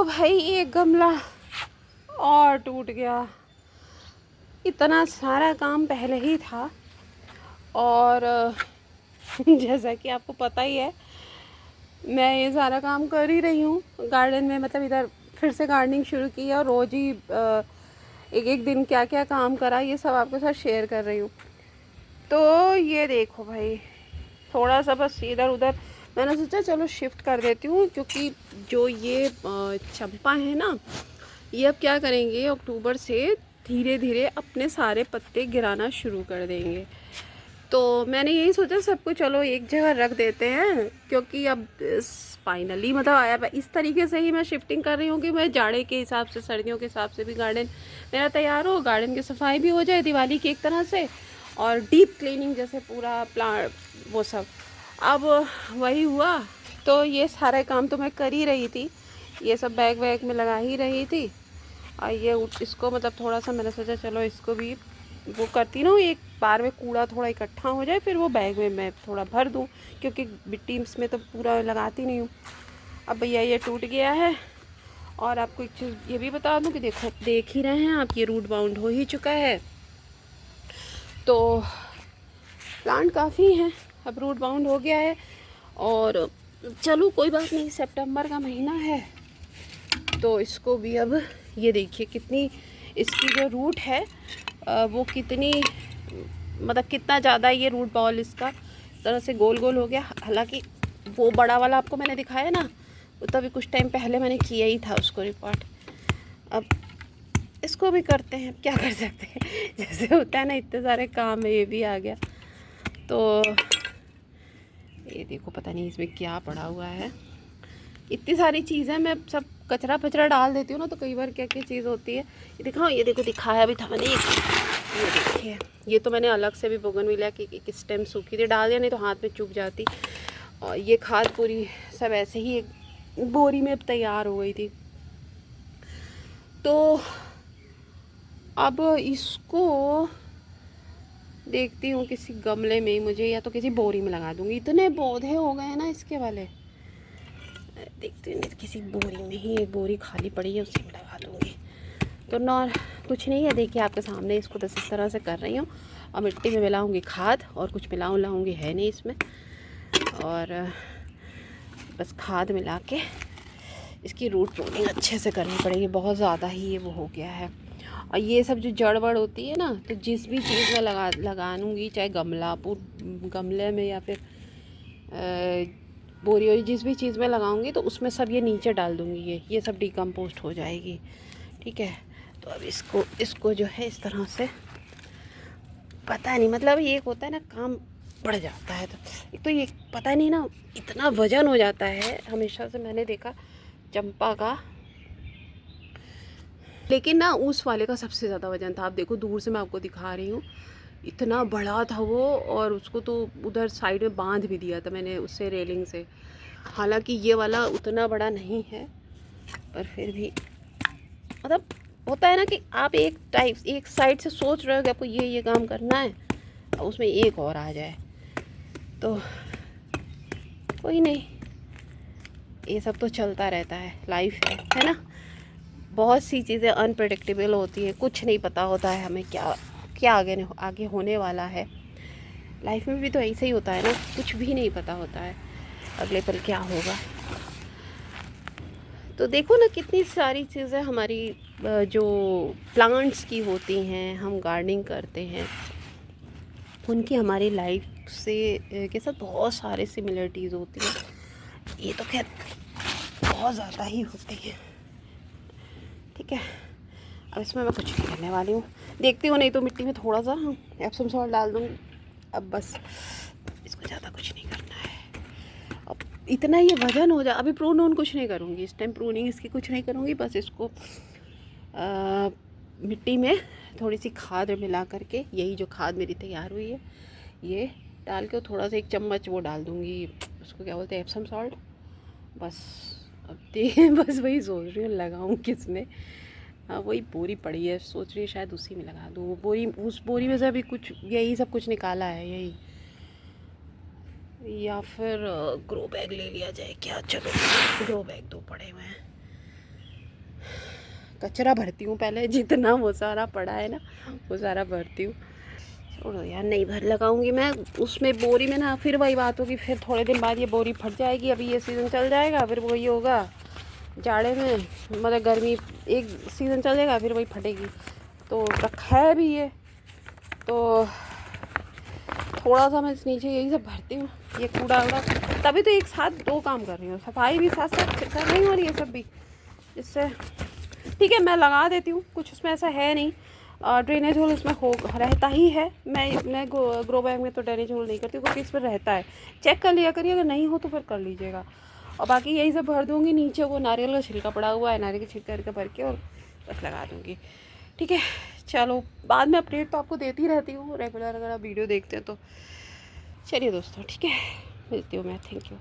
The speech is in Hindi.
तो भाई एक गमला और टूट गया। इतना सारा काम पहले ही था और जैसा कि आपको पता ही है मैं ये सारा काम कर ही रही हूँ गार्डन में। मतलब इधर फिर से गार्डनिंग शुरू की है और रोज़ ही एक एक दिन क्या क्या काम करा ये सब आपके साथ शेयर कर रही हूँ। तो ये देखो भाई थोड़ा सा बस इधर उधर मैंने सोचा चलो शिफ्ट कर देती हूँ, क्योंकि जो ये चंपा है ना ये अब क्या करेंगे अक्टूबर से धीरे धीरे अपने सारे पत्ते गिराना शुरू कर देंगे। तो मैंने यही सोचा सबको चलो एक जगह रख देते हैं, क्योंकि अब फाइनली मतलब आया इस तरीके से ही मैं शिफ्टिंग कर रही हूँ कि मैं जाड़े के हिसाब से सर्दियों के हिसाब से भी गार्डन मेरा तैयार हो, गार्डन की सफाई भी हो जाए दिवाली की एक तरह से, और डीप क्लीनिंग जैसे पूरा प्लांट वो सब। अब वही हुआ तो ये सारे काम तो मैं कर ही रही थी, ये सब बैग वैग में लगा ही रही थी। और ये इसको मतलब थोड़ा सा मैंने सोचा चलो इसको भी वो करती ना एक बार में कूड़ा थोड़ा इकट्ठा हो जाए फिर वो बैग में मैं थोड़ा भर दूँ, क्योंकि मिट्टी में तो पूरा लगाती नहीं हूँ। अब भैया ये टूट गया है। और आपको एक चीज़ ये भी बता दूँ कि देखो देख ही रहे हैं आप ये रूट बाउंड हो ही चुका है। तो प्लांट काफ़ी हैं, अब रूट बाउंड हो गया है। और चलो कोई बात नहीं, सितंबर का महीना है तो इसको भी अब ये देखिए कितनी इसकी जो रूट है वो कितनी मतलब कितना ज़्यादा ये रूट बॉल इसका इस तरह से गोल गोल हो गया। हालांकि वो बड़ा वाला आपको मैंने दिखाया ना वो तभी कुछ टाइम पहले मैंने किया ही था उसको रिपोर्ट। अब इसको भी करते हैं, क्या कर सकते हैं जैसे होता है ना इतने सारे काम है ये भी आ गया। तो ये देखो पता नहीं इसमें क्या पड़ा हुआ है, इतनी सारी चीज़ें मैं सब कचरा फचरा डाल देती हूँ ना तो कई बार क्या क्या चीज़ होती है। ये दिखाओ ये देखो दिखाया भी था मैंने ये देखिए ये तो मैंने अलग से भी बोगनविलिया की एक स्टेम सूखी थी डाल दिया, नहीं तो हाथ में चुभ जाती। और ये खाद पूरी सब ऐसे ही एक बोरी में तैयार हो गई थी। तो अब इसको देखती हूँ किसी गमले में मुझे या तो किसी बोरी में लगा दूँगी। इतने पौधे हो गए हैं ना इसके वाले, देखते हैं किसी बोरी में ही एक बोरी खाली पड़ी है उसी में लगा दूँगी। तो नॉर कुछ नहीं है, देखिए आपके सामने इसको बस इस तरह से कर रही हूँ और मिट्टी में मिलाऊँगी खाद और कुछ मिलाऊँगी है नहीं इसमें। और बस खाद मिला के इसकी रूट प्रूनिंग अच्छे से करनी पड़ेगी, बहुत ज़्यादा ही ये वो हो गया है। और ये सब जो जड़ वड़ होती है ना तो जिस भी चीज़ में लगाऊँगी चाहे गमले में या फिर बोरी वोरी जिस भी चीज़ में लगाऊंगी तो उसमें सब ये नीचे डाल दूँगी, ये सब डिकम्पोस्ट हो जाएगी। ठीक है तो अब इसको जो है इस तरह से पता नहीं मतलब ये होता है ना काम बढ़ जाता है। तो एक तो ये पता नहीं ना इतना वज़न हो जाता है, हमेशा से मैंने देखा चंपा का, लेकिन ना उस वाले का सबसे ज़्यादा वज़न था। आप देखो दूर से मैं आपको दिखा रही हूँ इतना बड़ा था वो, और उसको तो उधर साइड में बांध भी दिया था मैंने उससे रेलिंग से। हालांकि ये वाला उतना बड़ा नहीं है पर फिर भी मतलब होता है ना कि आप एक साइड से सोच रहे हो कि आपको ये काम करना है और उसमें एक और आ जाए तो कोई नहीं, ये सब तो चलता रहता है, लाइफ है ना। बहुत सी चीज़ें अनप्रेडिक्टेबल होती हैं, कुछ नहीं पता होता है हमें क्या क्या आगे होने वाला है। लाइफ में भी तो ऐसे ही होता है ना, कुछ भी नहीं पता होता है अगले पल क्या होगा। तो देखो ना कितनी सारी चीज़ें हमारी जो प्लांट्स की होती हैं, हम गार्डनिंग करते हैं उनकी हमारी लाइफ से के साथ बहुत सारे सिमिलरिटीज़ होती हैं। ये तो खैर बहुत ज़्यादा ही होती है। ठीक है अब इसमें मैं कुछ नहीं करने वाली हूँ, देखती हूँ नहीं तो मिट्टी में थोड़ा सा एप्सम सॉल्ट डाल दूँगी। अब बस इसको ज़्यादा कुछ नहीं करना है, अब इतना ये वजन हो जा। अभी प्रून कुछ नहीं करूँगी इस टाइम, प्रूनिंग इसकी कुछ नहीं करूँगी, बस इसको मिट्टी में थोड़ी सी खाद मिला करके यही जो खाद मेरी तैयार हुई है ये डाल के थोड़ा सा 1 चम्मच वो डाल दूँगी, उसको क्या बोलते हैं एप्सम सॉल्ट। बस अब बस वही सोच रही हूँ लगाऊँ किस में। हाँ वही बोरी पड़ी है, सोच रही है शायद उसी में लगा दूँ। वो बोरी उस बोरी में से अभी कुछ यही सब कुछ निकाला है यही, या फिर ग्रो बैग ले लिया जाए क्या। चलो ग्रो बैग 2 पड़े हुए हैं। कचरा भरती हूँ पहले, जितना वो सारा पड़ा है ना वो सारा भरती हूँ। छोड़ो यार, नहीं भर लगाऊंगी मैं उसमें बोरी में ना, फिर वही बात होगी, फिर थोड़े दिन बाद ये बोरी फट जाएगी। अभी ये सीज़न चल जाएगा, फिर वही होगा जाड़े में, मतलब गर्मी एक सीज़न चल जाएगा फिर वही फटेगी। तो रखा है भी ये, तो थोड़ा सा मैं नीचे यही सब भरती हूँ, ये कूड़ा वूड़ा। तभी तो एक साथ 2 काम कर रही हूँ, सफाई भी साथ साथ कर रही हूँ और ये सब भी, इससे ठीक है। मैं लगा देती हूँ, कुछ उसमें ऐसा है नहीं। ड्रेनेज होल इसमें हो रहता ही है। मैं ग्रो बैग में तो ड्रेनेज होल नहीं करती क्योंकि इसमें रहता है। चेक कर लिया करिए, अगर नहीं हो तो फिर कर लीजिएगा। और बाकी यही सब भर दूँगी। नीचे वो नारियल का छिलका पड़ा हुआ है, नारियल के छिलका भर के और बस लगा दूँगी। ठीक है, चलो बाद में अपडेट तो आपको देती रहती हूँ रेगुलर, अगर आप वीडियो देखते हैं तो। चलिए दोस्तों, ठीक है, मिलती हूँ मैं, थैंक यू।